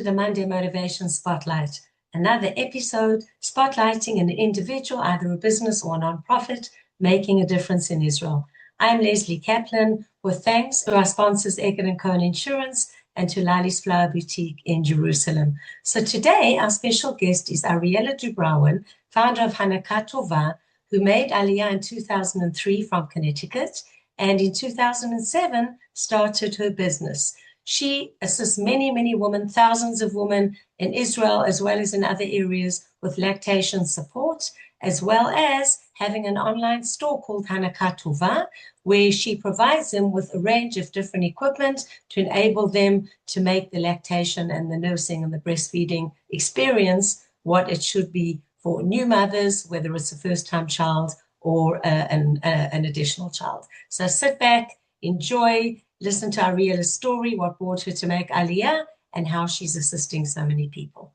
to the Monday Motivation Spotlight, another episode spotlighting an individual, either a business or a nonprofit, making a difference in Israel. I'm Lesley Kaplan, with thanks to our sponsors, Egan & Cohen Insurance, and to Lali's Flower Boutique in Jerusalem. So today, our special guest is Ariella Dubrowin, founder of Hanaka Tova, who made Aliyah in 2003 from Connecticut, and in 2007 started her business. She assists many women, thousands of women in Israel, as well as in other areas, with lactation support, as well as having an online store called Hanaka Tova, where she provides them with a range of different equipment to enable them to make the lactation and the nursing and the breastfeeding experience what it should be for new mothers, whether it's a first-time child or an additional child. So sit back, enjoy, listen to Ariella's story, what brought her to make Aliyah, and how she's assisting so many people.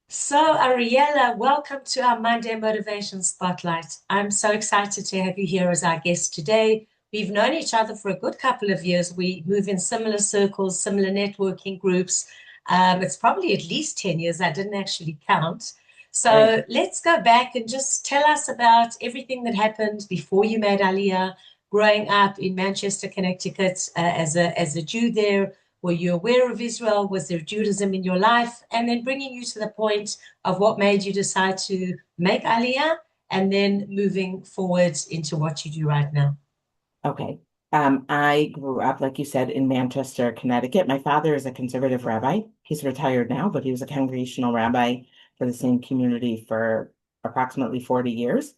So Ariella, welcome to our Monday Motivation Spotlight. I'm so excited to have you here as our guest today. We've known each other for a good couple of years. We move in similar circles, similar networking groups. It's probably at least 10 years. I didn't actually count. So right. Let's go back and just tell us about everything that happened before you made Aliyah, growing up in Manchester, Connecticut, as a Jew there. Were you aware of Israel? Was there Judaism in your life? And then bringing you to the point of what made you decide to make Aliyah, and then moving forward into what you do right now. Okay. I grew up, like you said, in Manchester, Connecticut. My father is a conservative rabbi. He's retired now, but he was a congregational rabbi for the same community for approximately 40 years.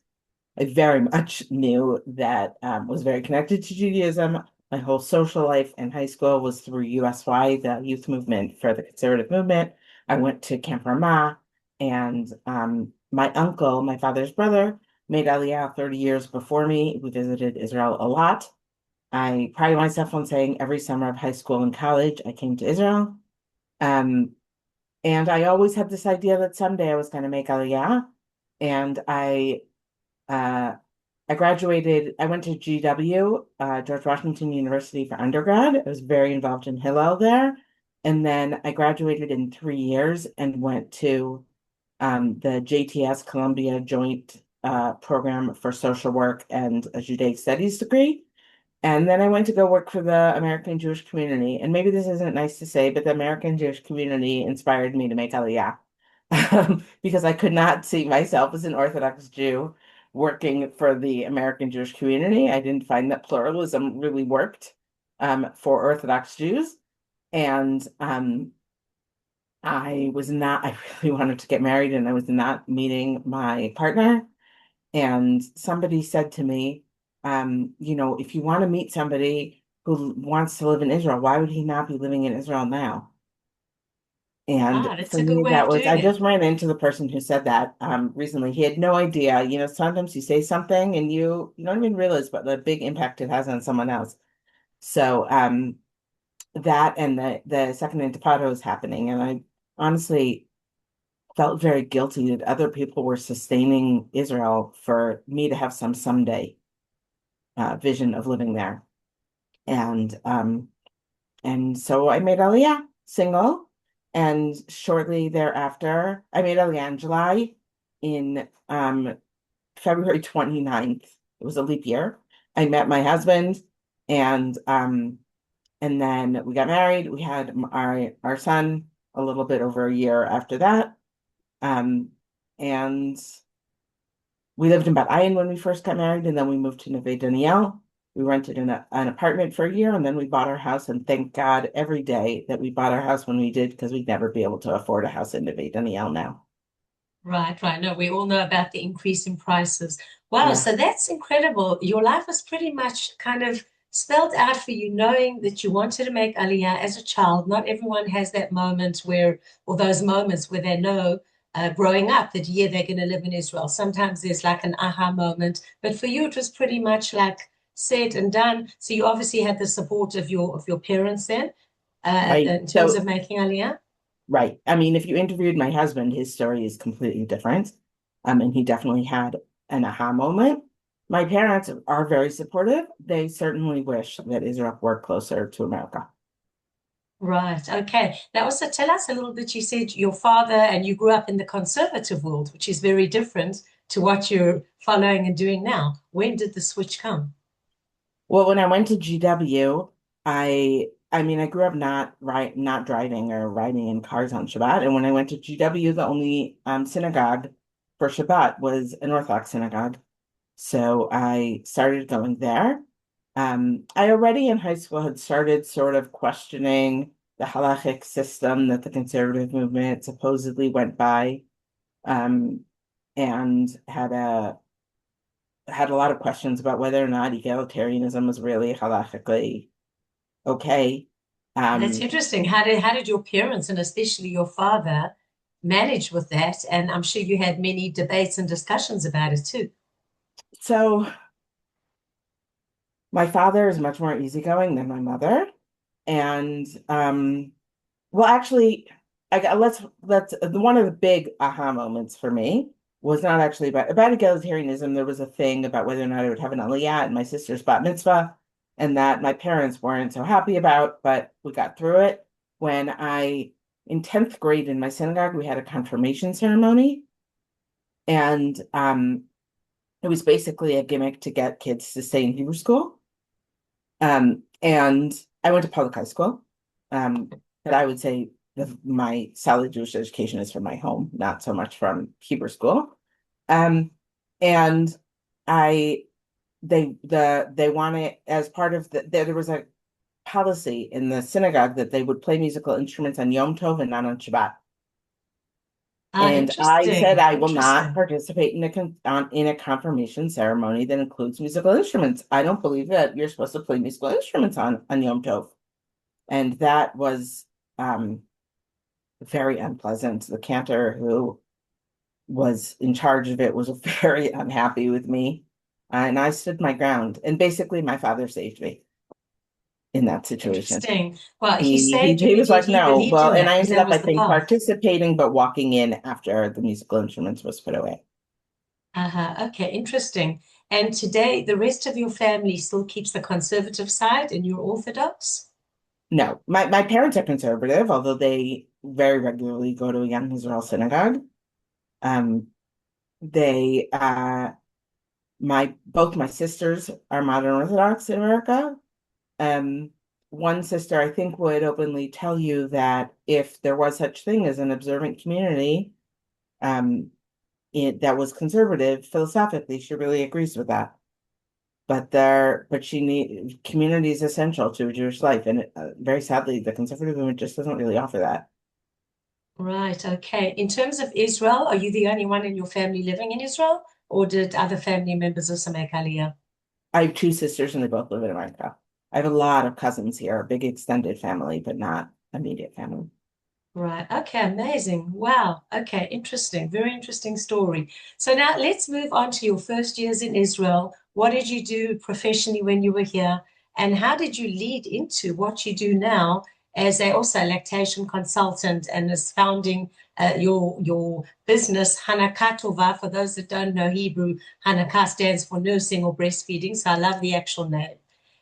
I very much knew that, was very connected to Judaism. My whole social life in high school was through USY, the youth movement for the conservative movement. I went to Camp Ramah, and my uncle, my father's brother, made Aliyah 30 years before me. We visited Israel a lot. I pride myself on saying every summer of high school and college, I came to Israel. And I always had this idea that someday I was going to make Aliyah. And I graduated, I went to GW, George Washington University for undergrad. I was very involved in Hillel there. And then I graduated in 3 years and went to the JTS Columbia Joint Program for Social Work and a Judaic Studies degree. And then I went to go work for the American Jewish community. And maybe this isn't nice to say, but the American Jewish community inspired me to make Aliyah because I could not see myself as an Orthodox Jew working for the American Jewish community. I didn't find that pluralism really worked for Orthodox Jews. And I really wanted to get married, and I was not meeting my partner. And somebody said to me, if you want to meet somebody who wants to live in Israel, why would he not be living in Israel now? And That's for a good me, way that of was, doing I it. just ran into the person who said that recently. He had no idea. Sometimes you say something and you don't even realize what the big impact it has on someone else. So that and the Second Intifada was happening. And I honestly felt very guilty that other people were sustaining Israel for me to have some someday vision of living there. And so I made Aliyah single, and shortly thereafter, I made Aliyah in July. In February 29th, it was a leap year. I met my husband, and then we got married. We had our son a little bit over a year after that. And we lived in Bat Ayin when we first got married, and then we moved to Neve Daniel. We rented an apartment for a year, and then we bought our house. And thank God every day that we bought our house when we did, because we'd never be able to afford a house in Neve Daniel now. Right. No, we all know about the increase in prices. Wow, Yeah. so that's incredible. Your life was pretty much kind of spelled out for you, knowing that you wanted to make Aliyah as a child. Not everyone has that moment where, or those moments where they know growing up that, yeah, they're going to live in Israel. Sometimes there's like an aha moment, but for you, it was pretty much like said and done. So you obviously had the support of your parents then, Right. in terms So, of making Aliyah. right. I mean, if you interviewed my husband, his story is completely different. And he definitely had an aha moment. My parents are very supportive. They certainly wish that Israel were closer to America. Right. Okay. Now, also tell us a little bit. You said your father and you grew up in the conservative world, which is very different to what you're following and doing now. When did the switch come? Well, when I went to GW, I mean, I grew up not driving or riding in cars on Shabbat. And when I went to GW, the only synagogue for Shabbat was an Orthodox synagogue. So I started going there. I already in high school had started sort of questioning the halachic system that the conservative movement supposedly went by, um, and had a lot of questions about whether or not egalitarianism was really halachically okay. That's Um, interesting. How did your parents and especially your father manage with that? And I'm sure you had many debates and discussions about it too. so my father is much more easygoing than my mother, and well, actually, I got let's one of the big aha moments for me was not actually about egalitarianism. There was a thing about whether or not I would have an aliyah at my sister's bat mitzvah, and that my parents weren't so happy about, but we got through it. When I in 10th grade in my synagogue, we had a confirmation ceremony, and it was basically a gimmick to get kids to stay in Hebrew school. And I went to public high school. Um, but I would say my solid Jewish education is from my home, not so much from Hebrew school. Um, and I they wanted as part of there was a policy in the synagogue that they would play musical instruments on Yom Tov and not on Shabbat. Ah, And I said interesting. I will not Interesting. participate in a confirmation ceremony that includes musical instruments. I don't believe that you're supposed to play musical instruments on Yom Tov. And that was um, very unpleasant. The cantor who was in charge of it was very unhappy with me, and I stood my ground. And basically, my father saved me in that situation. Interesting. Well, he He saved he you, he but was did like, he no, believed well, in and that? I Because ended that up, I was the think, path. participating, but walking in after the musical instruments was put away. Uh-huh. Okay, interesting. And today, the rest of your family still keeps the conservative side and you're Orthodox? No, my parents are conservative, although they very regularly go to a young Israel synagogue. Um, they my both my sisters are modern Orthodox in America. Um, one sister I think would openly tell you that if there was such thing as an observant community, um, that was conservative philosophically, she really agrees with that. But she need community is essential to a Jewish life, and very sadly, the conservative movement just doesn't really offer that. Right, okay. In terms of Israel, are you the only one in your family living in Israel, or did other family members also make Aliyah? I have two sisters, and they both live in America. I have a lot of cousins here, a big extended family, but not immediate family. Right. Okay. Amazing. Wow. Okay. Interesting. Very interesting story. So now let's move on to your first years in Israel. What did you do professionally when you were here? And how did you lead into what you do now as a also lactation consultant and as founding your business, Hanakah Tova? For those that don't know Hebrew, Hanakah stands for nursing or breastfeeding. So I love the actual name.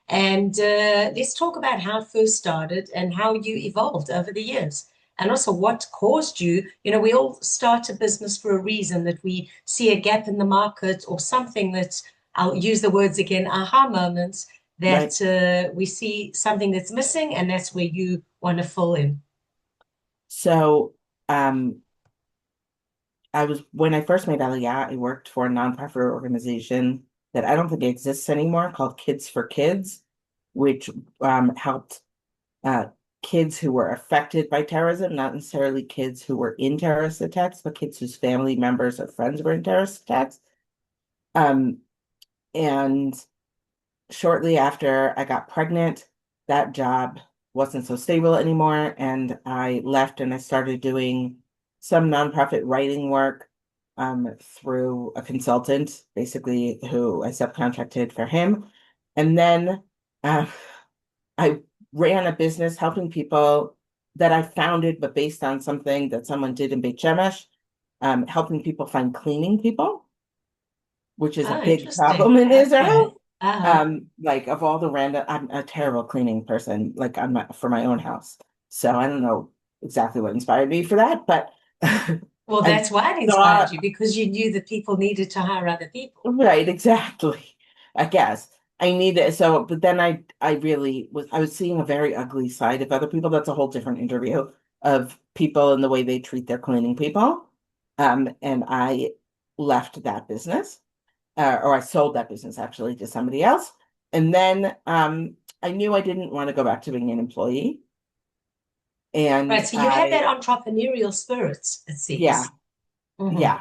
And let's talk about how it first started and how you evolved over the years and also what caused you. We all start a business for a reason that we see a gap in the market or something that I'll use the words again, aha moments Right. that we see something that's missing, and that's where you want to fill in. So, um, I was when I first made Aliyah, I worked for a nonprofit organization that I don't think exists anymore called Kids for Kids, which helped uh, kids who were affected by terrorism, not necessarily kids who were in terrorist attacks, but kids whose family members or friends were in terrorist attacks. Um, and shortly after I got pregnant, that job wasn't so stable anymore, and I left and I started doing some nonprofit writing work through a consultant, basically who I subcontracted for him. And then uh, I ran a business helping people that I founded, but based on something that someone did in Beit Shemesh, helping people find cleaning people, which is a Oh, big interesting. problem in Okay. Israel. Uh-huh. Like of all the random, I'm a terrible cleaning person, like for my own house. So I don't know exactly what inspired me for that, but Well, I that's why it saw, inspired you because you knew that people needed to hire other people. right, exactly. I guess I needed so, but then I really I was seeing a very ugly side of other people. That's a whole different interview of people and the way they treat their cleaning people. And I left that business, or I sold that business actually to somebody else. And then I knew I didn't want to go back to being an employee. Right. And So you had that entrepreneurial spirit, it yeah, seems. Hmm. yeah.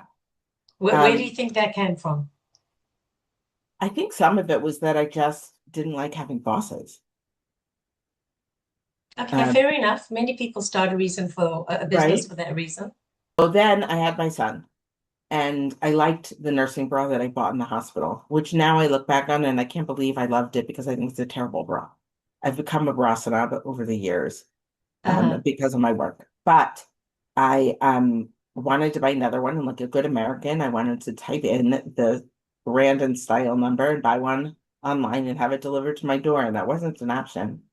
Where do you Um, think that came from? I think some of it was that I just didn't like having bosses. Okay, Um, fair enough. Many people start a reason for a business right. for that reason. So then I had my son, and I liked the nursing bra that I bought in the hospital, which now I look back on and I can't believe I loved it because I think it's a terrible bra. I've become a bra snob over the years, Uh-huh. because of my work. But I wanted to buy another one, and like a good American, I wanted to type in the brand and style number and buy one online and have it delivered to my door, and that wasn't an option.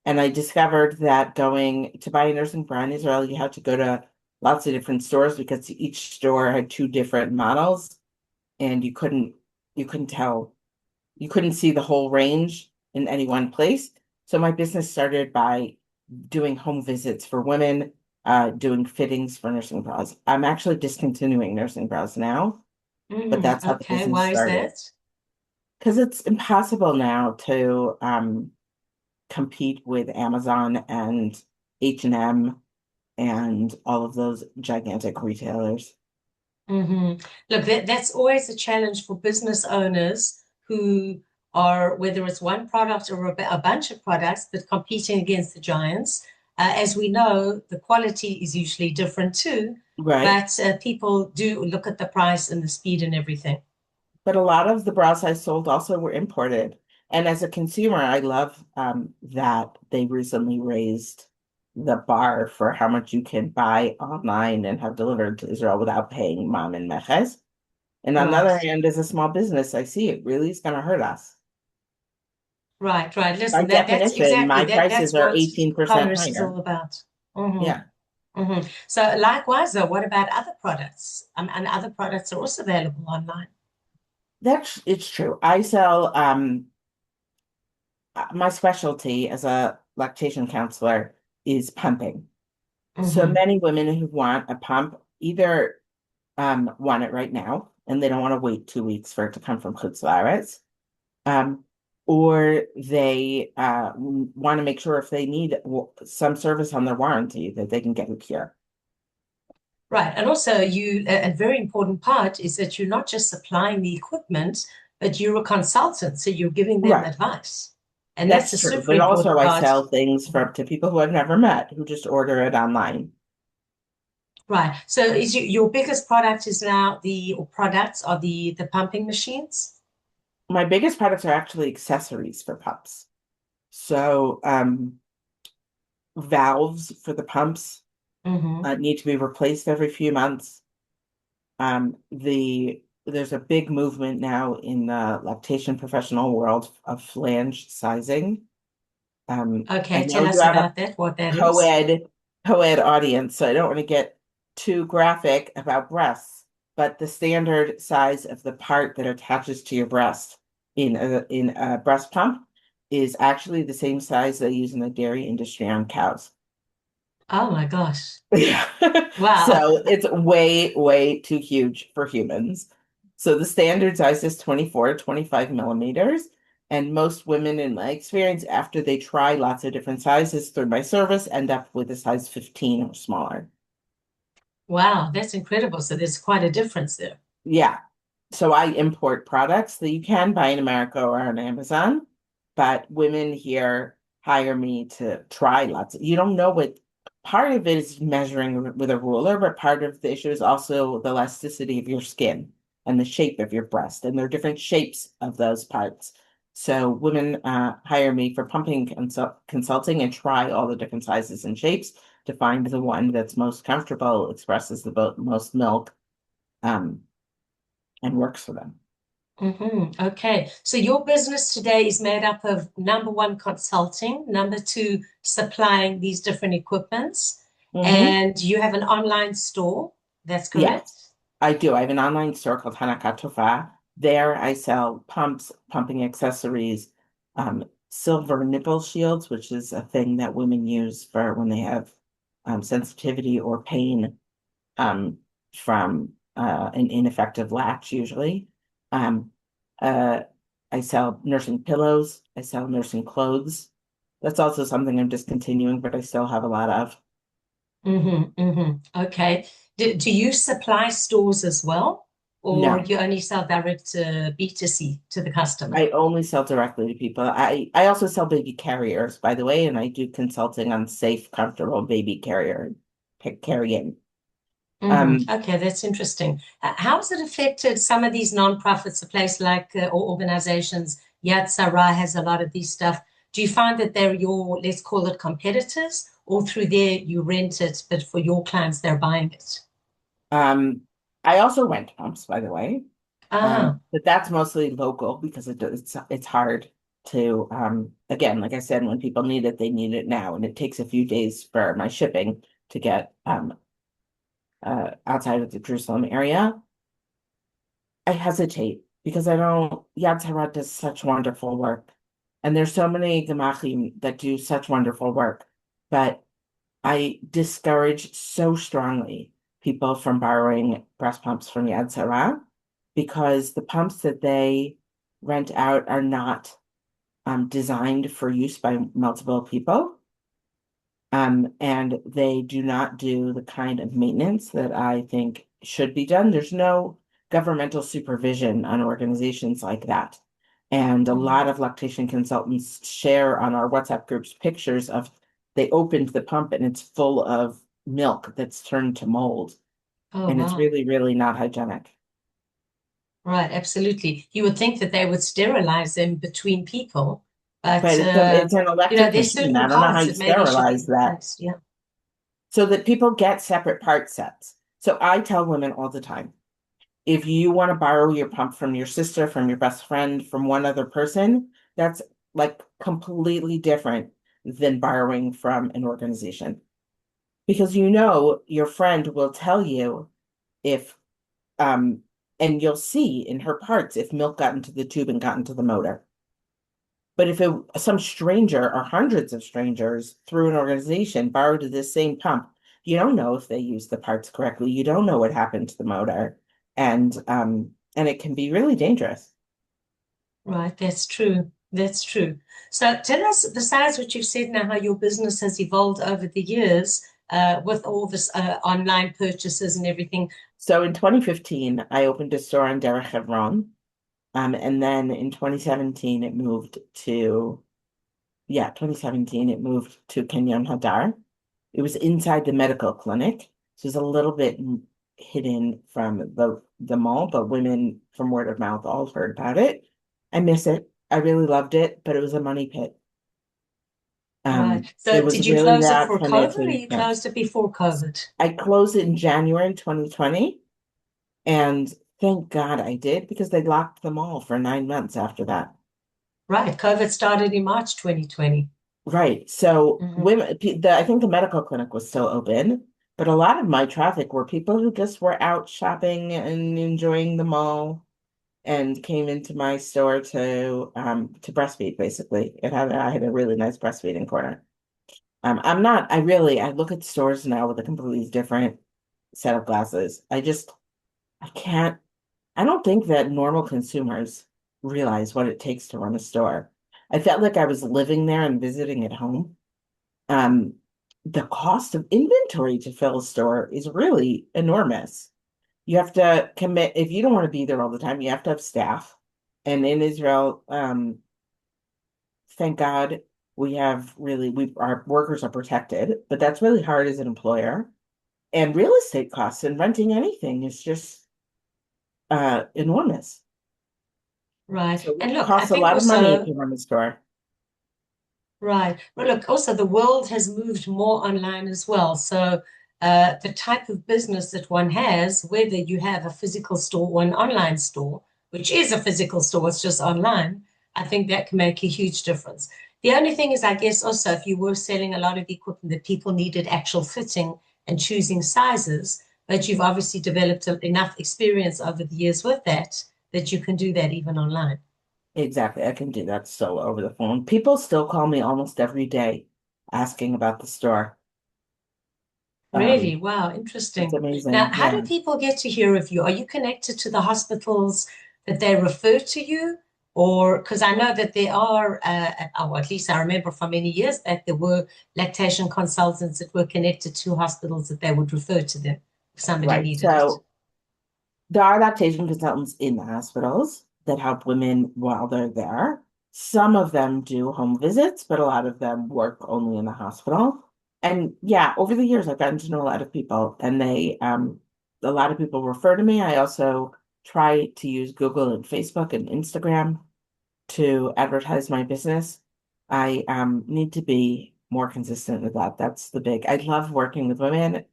And I discovered that going to buy a nursing bra in Israel, you had to go to lots of different stores because each store had two different models, and you couldn't tell, you couldn't see the whole range in any one place. So my business started by doing home visits for women, doing fittings for nursing bras. I'm actually discontinuing nursing bras now, but that's how the Okay, business why is started. that? Because it's impossible now to compete with Amazon and H&M and all of those gigantic retailers. Hmm. Look, that's always a challenge for business owners who are, whether it's one product or a bunch of products, but competing against the giants. As we know, the quality is usually different too, Right. but people do look at the price and the speed and everything. But a lot of the bras I sold also were imported. And as a consumer, I love that they recently raised the bar for how much you can buy online and have delivered to Israel without paying mom and meches. And on the Right, other hand, as a small business, I see it really is going to hurt us. right. By Listen, that's definition, exactly my that's prices are what 18% commerce is higher. all about. Hmm. Yeah, So likewise, though, what about other products? And other products are also available online. that's it's true. I sell my specialty as a lactation counselor is pumping. So Hmm. many women who want a pump either want it right now and they don't want to wait 2 weeks for it to come from Kutzlaritz, um, or they want to make sure if they need some service on their warranty that they can get it here. Right. And also, a very important part is that you're not just supplying the equipment, but you're a consultant. So you're giving them Right. advice. And that's That's a true. super But also important I part. sell things for to people who I've never met who just order it online. Right. So is your biggest product is now or products are the pumping machines? My biggest products are actually accessories for pumps. So valves for the pumps Hmm. need to be replaced every few months. There's a big movement now in the lactation professional world of flange sizing. I Okay. know Tell you us have a about that, what that is. co-ed co-ed audience, so I don't want to get too graphic about breasts, but the standard size of the part that attaches to your breast in a breast pump is actually the same size they use in the dairy industry on cows. Oh my gosh. Yeah. Wow. So it's way, way too huge for humans. So the standard size is 24 to 25 millimeters. And most women, in my experience, after they try lots of different sizes through my service, end up with a size 15 or smaller. Wow. That's incredible. So there's quite a difference there. Yeah. So I import products that you can buy in America or on Amazon, but women here hire me to try lots. You don't know what part of it is measuring with a ruler, but part of the issue is also the elasticity of your skin and the shape of your breast, and there are different shapes of those parts. So women hire me for pumping consulting and try all the different sizes and shapes to find the one that's most comfortable, expresses the most milk, um, and works for them. Okay. So your business today is made up of number one, consulting, number two, supplying these different equipments, Hmm. and you have an online store. That's correct? Yes, I do. I have an online store called Hanakatofa. There I sell pumps, pumping accessories, silver nipple shields, which is a thing that women use for when they have sensitivity or pain from an ineffective latch, usually. Um, uh, I sell nursing pillows. I sell nursing clothes. That's also something I'm discontinuing, but I still have a lot of. Okay. Do you supply stores as well, or No. you only sell direct to B2C to the customer? I only sell directly to people. I also sell baby carriers, by the way, and I do consulting on safe, comfortable baby carrying. Um, Okay, that's interesting. How has it affected some of these nonprofits, a place like or organizations? Yad Sarah has a lot of these stuff. Do you find that they're your, let's call it competitors, or through there you rent it, but for your clients they're buying it? um, I also rent pumps, by the way, Ah, but that's mostly local because it's hard to again, like I said, when people need it, they need it now, and it takes a few days for my shipping to get outside of the Jerusalem area. I hesitate because I don't, Yad Sarah does such wonderful work. And there's so many Gemachim that do such wonderful work. But I discourage so strongly people from borrowing breast pumps from Yad Sarah because the pumps that they rent out are not designed for use by multiple people. And they do not do the kind of maintenance that I think should be done. There's no governmental supervision on organizations like that. And a lot of lactation consultants share on our WhatsApp groups pictures of they opened the pump and it's full of milk that's turned to mold. oh And it's wow. really, really not hygienic. Right, absolutely. You would think that they would sterilize them between people, but But it's an electric there's machine. I certain don't know how parts you that maybe should be sterilize that. replaced. Yeah. So that people get separate part sets. So I tell women all the time, if you want to borrow your pump from your sister, from your best friend, from one other person, that's like completely different than borrowing from an organization. Because you know your friend will tell you if and you'll see in her parts if milk got into the tube and got into the motor. But if some stranger or hundreds of strangers through an organization borrowed this same pump, you don't know if they used the parts correctly. You don't know what happened to the motor, and it can be really dangerous. Right, that's true. That's true. So tell us, besides what you've said now, how your business has evolved over the years with all this online purchases and everything. So in 2015, I opened a store on Derech Hebron, and then in 2017 it moved to 2017 it moved to Kenyon Hadar. It was inside the medical clinic. So it was a little bit hidden from the mall, but women from word of mouth all heard about it. I miss it. I really loved it, but it was a money pit. Right. It So was did you really close it not for COVID or financially you sound. closed it before COVID? I closed it in January 2020, and thank God I did because they locked the mall for 9 months after that. Right. COVID started in March 2020. Right. So Mhm. I think the medical clinic was still open, but a lot of my traffic were people who just were out shopping and enjoying the mall and came into my store to breastfeed, basically. I had a really nice breastfeeding corner. I look at stores now with a completely different set of glasses. I can't, I don't think that normal consumers realize what it takes to run a store. I felt like I was living there and visiting at home. Um, the cost of inventory to fill a store is really enormous. You have to commit, if you don't want to be there all the time, you have to have staff. And in Israel, thank God our workers are protected, but that's really hard as an employer. And real estate costs and renting anything is just enormous. Right. So And it look, I costs a think lot of money also, to run a store. right. Well, look, also the world has moved more online as well. So the type of business that one has, whether you have a physical store or an online store, which is a physical store, it's just online, I think that can make a huge difference. The only thing is, I guess, also if you were selling a lot of equipment that people needed actual fitting and choosing sizes, but you've obviously developed enough experience over the years with that that you can do that even online. Exactly. I can do that so over the phone. People still call me almost every day asking about the store. Really? Um, Wow, it's interesting. Now, amazing. how do Yeah. people get to hear of you? Are you connected to the hospitals that they refer to you? Or because I know that there are, or at least I remember from many years back, there were lactation consultants that were connected to hospitals that they would refer to them if somebody Right. needed it. So there are lactation consultants in the hospitals that help women while they're there. Some of them do home visits, but a lot of them work only in the hospital. And yeah, over the years, I've gotten to know a lot of people, and a lot of people refer to me. I also try to use Google and Facebook and Instagram to advertise my business. I need to be more consistent with that. That's the big. I love working with women,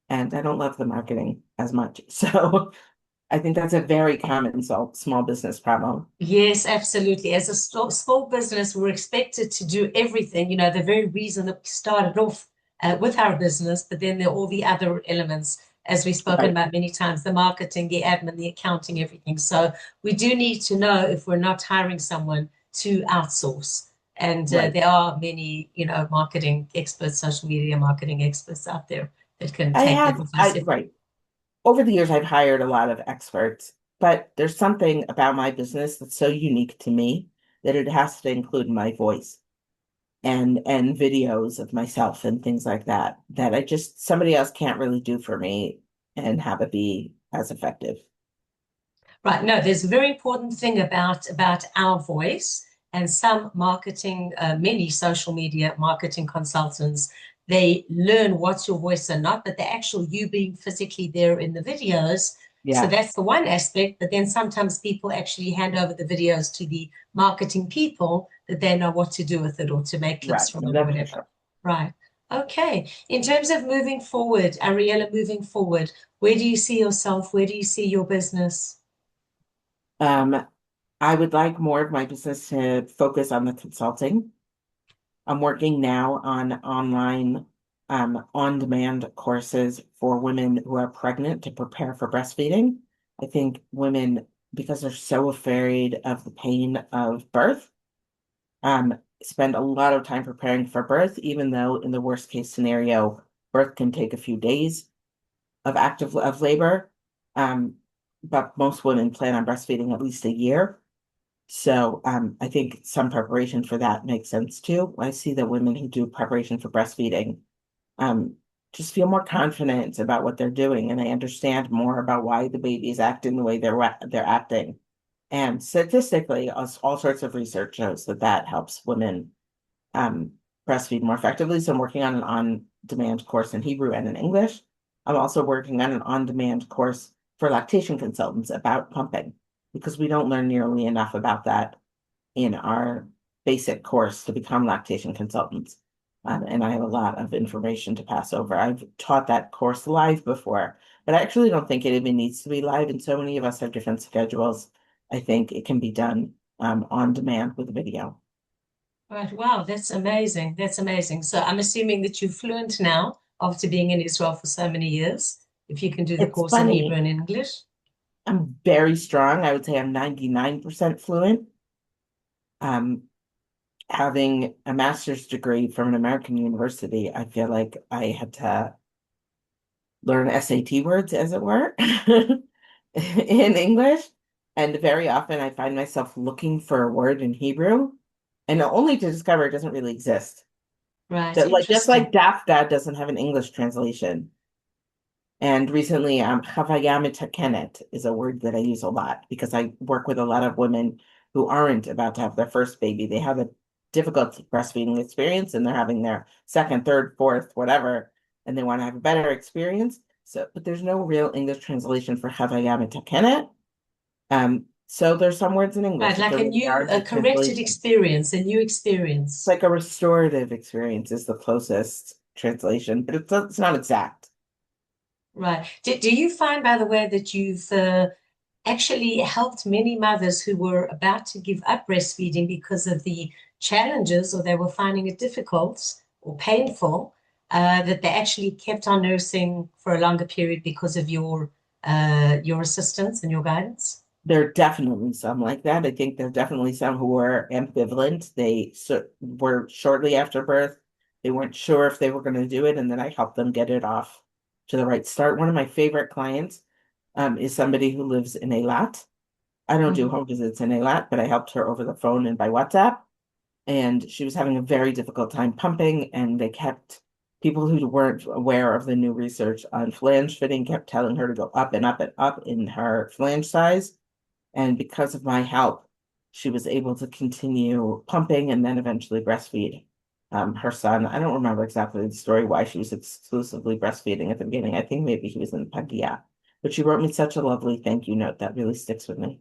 and I don't love the marketing as much. So I think that's a very common small business problem. Yes, absolutely. As a small business, we're expected to do everything. You know, the very reason that we started off with our business, but then there are all the other elements, as we've spoken Right, about many times, the marketing, the admin, the accounting, everything. So we do need to know if we're not hiring someone to outsource. And right. there are many, marketing experts, social media marketing experts out there that can take that with us. Right. Over the years, I've hired a lot of experts, but there's something about my business that's so unique to me that it has to include my voice and videos of myself and things like that, that somebody else can't really do for me and have it be as effective. Right. No, there's a very important thing about our voice and some marketing, many social media marketing consultants, they learn what's your voice or not, but the actual you being physically there in the videos. So Yeah, that's the one aspect. But then sometimes people actually hand over the videos to the marketing people that they know what to do with it or to make clips right. from No, it or that's for whatever. sure. Right. Okay. In terms of moving forward, Ariella, moving forward, where do you see yourself? Where do you see your business? Um, I would like more of my business to focus on the consulting. I'm working now on online, on-demand courses for women who are pregnant to prepare for breastfeeding. I think women, because they're so afraid of the pain of birth, spend a lot of time preparing for birth, even though in the worst case scenario, birth can take a few days of labor. Um, but most women plan on breastfeeding at least a year. So I think some preparation for that makes sense too. I see that women who do preparation for breastfeeding um, just feel more confident about what they're doing, and they understand more about why the baby is acting the way they're acting. And statistically, all sorts of research shows that that helps women um, breastfeed more effectively. So I'm working on an on-demand course in Hebrew and in English. I'm also working on an on-demand course for lactation consultants about pumping because we don't learn nearly enough about that in our basic course to become lactation consultants. And I have a lot of information to pass over. I've taught that course live before, but I actually don't think it even needs to be live. And so many of us have different schedules. I think it can be done on demand with video. Right. Wow, that's amazing. That's amazing. So I'm assuming that you're fluent now after being in Israel for so many years, if you can do the It's course in Hebrew funny. and English. I'm very strong. I would say I'm 99% fluent. Um, Having a master's degree from an American university, I feel like I had to learn SAT words, as it were, in English. And very often I find myself looking for a word in Hebrew, and only to discover it doesn't really exist. Right. That like just Interesting. like DAFDA doesn't have an English translation. And recently, Havaya mitakenet is a word that I use a lot because I work with a lot of women who aren't about to have their first baby. They have a difficult breastfeeding experience and they're having their second, third, fourth, whatever, and they want to have a better experience. So, but there's no real English translation for Havaya mitakenet. So there's some words in English, Right. but Like there a really new, aren't a a corrected translation. experience, a new It's experience. like a restorative experience is the closest translation, but it's not exact. Right. Do you find, by the way, that you've actually helped many mothers who were about to give up breastfeeding because of the challenges, or they were finding it difficult or painful, that they actually kept on nursing for a longer period because of your assistance and your guidance. There are definitely some like that. I think there are definitely some who were ambivalent. Were shortly after birth. They weren't sure if they were going to do it, and then I helped them get it off to the right start. One of my favorite clients is somebody who lives in Eilat. I don't do Mhm. home visits in Eilat, but I helped her over the phone and by WhatsApp. And she was having a very difficult time pumping, and they kept people who weren't aware of the new research on flange fitting kept telling her to go up and up and up in her flange size. And because of my help, she was able to continue pumping and then eventually breastfeed her son. I don't remember exactly the story why she was exclusively breastfeeding at the beginning. I think maybe he was in Pangea. But she wrote me such a lovely thank you note that really sticks with me.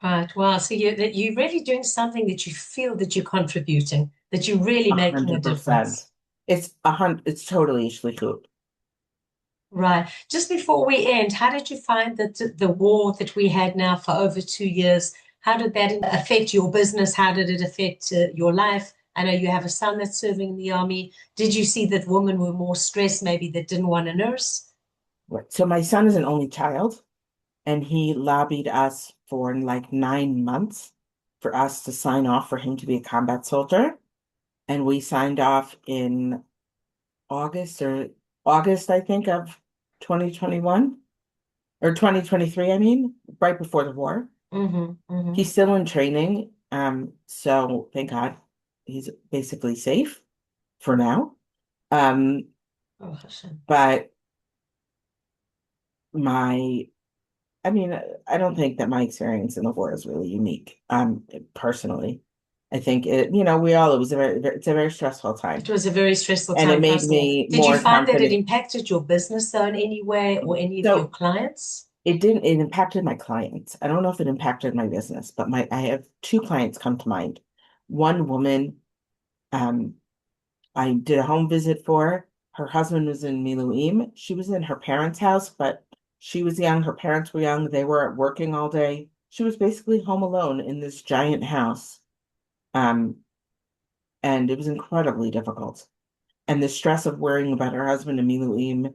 Right. Wow. So you're really doing something that you feel that you're contributing, that you're really A making a hundred percent. difference. It's totally shlichut. Right. Just before we end, how did you find that the war that we had now for over 2 years, how did that affect your business? How did it affect your life? I know you have a son that's serving in the army. Did you see that women were more stressed, maybe that didn't want to nurse? Right. So my son is an only child, and he lobbied us for like 9 months for us to sign off for him to be a combat soldier. And we signed off in August or August, I think, of 2021 or 2023, I mean, right before the war. Mm-hmm, mm-hmm. He's still in training. So thank God he's basically safe for now. Um, Oh, Hashem. but my I mean, I don't think that my experience in the war is really unique. Personally, I think it's a very stressful It time, was a very stressful and it time, made trust me. me Did you more find that it confident. impacted your business though in any way or any of your So clients? it impacted my clients. I don't know if it impacted my business, but I have two clients come to mind. One woman, um, I did a home visit for. Her husband was in Miluim. She was in her parents' house, but she was young. Her parents were young. They were working all day. She was basically home alone in this giant house. Um, and it was incredibly difficult. And the stress of worrying about her husband in Miluim,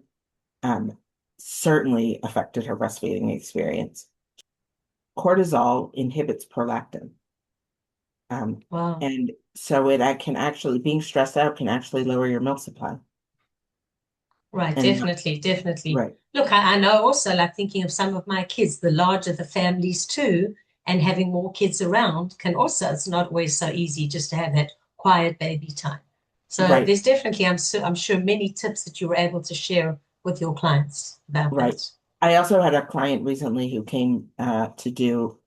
um, certainly affected her breastfeeding experience. Cortisol inhibits prolactin. Um, Wow. and so it I can actually being stressed out can actually lower your milk supply. Right, And definitely, definitely. right. Look, I know also, like thinking of some of my kids, the larger the families too, and having more kids around can also, it's not always so easy just to have that quiet baby time. So Right, there's definitely, I'm sure, many tips that you were able to share with your clients about right. that. I also had a client recently who came to do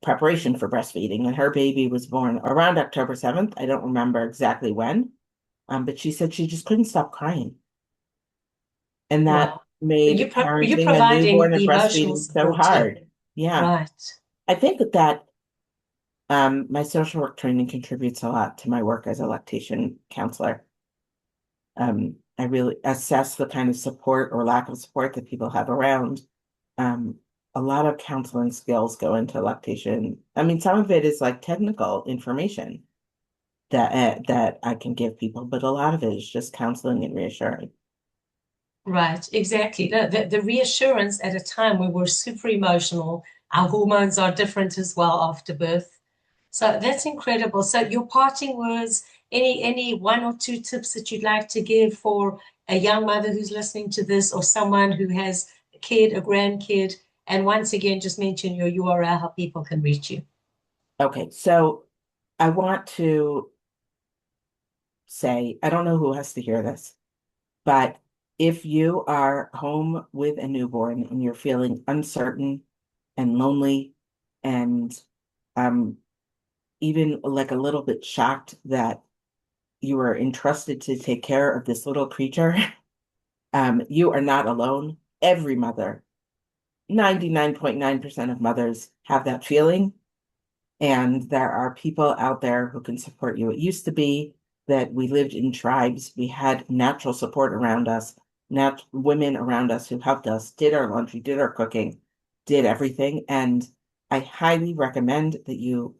preparation for breastfeeding, and her baby was born around October 7th. I don't remember exactly when, but she said she just couldn't stop crying. And that Wow. made You're parenting a providing newborn and the emotional breastfeeding so support too. hard. Yeah. Right. I think that my social work training contributes a lot to my work as a lactation counselor. I really assess the kind of support or lack of support that people have around. Um, a lot of counseling skills go into lactation. I mean, some of it is like technical information that I can give people, but a lot of it is just counseling and reassuring. Right, exactly. The reassurance at a time where we're super emotional, our hormones are different as well after birth. So that's incredible. So your parting words, any one or two tips that you'd like to give for a young mother who's listening to this or someone who has a kid, a grandkid, and once again, just mention your URL, how people can reach you. Okay, so I want to say, I don't know who has to hear this, but if you are home with a newborn and you're feeling uncertain and lonely and um, even like a little bit shocked that you are entrusted to take care of this little creature, you are not alone. Every mother, 99.9% of mothers have that feeling. And there are people out there who can support you. It used to be that we lived in tribes. We had natural support around us, women around us who helped us, did our laundry, did our cooking. did everything. And I highly recommend that you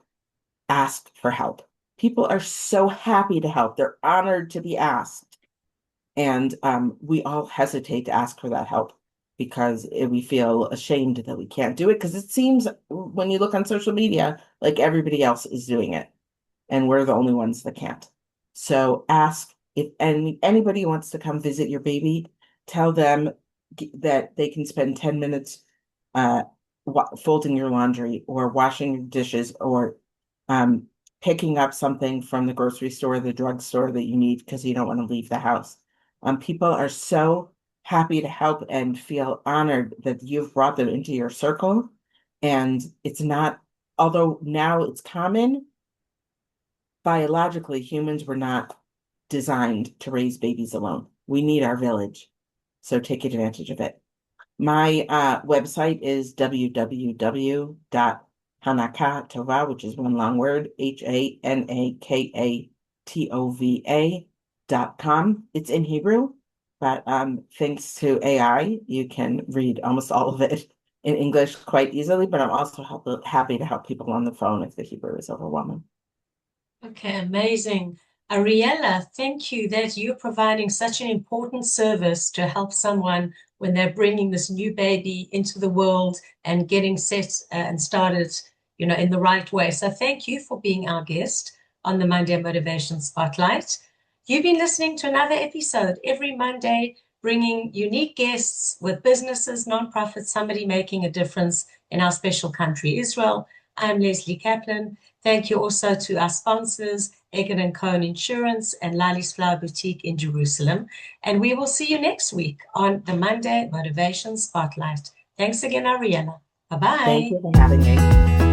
ask for help. People are so happy to help. They're honored to be asked. And we all hesitate to ask for that help because we feel ashamed that we can't do it because it seems when you look on social media like everybody else is doing it and we're the only ones that can't. So ask if anybody wants to come visit your baby, tell them that they can spend 10 minutes uh, folding your laundry or washing your dishes or um, picking up something from the grocery store, the drugstore that you need because you don't want to leave the house. People are so happy to help and feel honored that you've brought them into your circle. And it's not, although now it's common, biologically, humans were not designed to raise babies alone. We need our village. So take advantage of it. My website is www.hanakatova, which is one long word, HANAKATOVA.com. It's in Hebrew, but thanks to AI, you can read almost all of it in English quite easily, but I'm also happy to help people on the phone if the Hebrew is overwhelming. Okay, amazing. Ariella, thank you that you're providing such an important service to help someone when they're bringing this new baby into the world and getting set and started, in the right way. So thank you for being our guest on the Monday Motivation Spotlight. You've been listening to another episode every Monday, bringing unique guests with businesses, nonprofits, somebody making a difference in our special country, Israel. I'm Lesley Kaplan. Thank you also to our sponsors, Egan & Cohen Insurance and Lali's Flower Boutique in Jerusalem. And we will see you next week on the Monday Motivation Spotlight. Thanks again, Ariella. Thank Bye-bye. you for having me.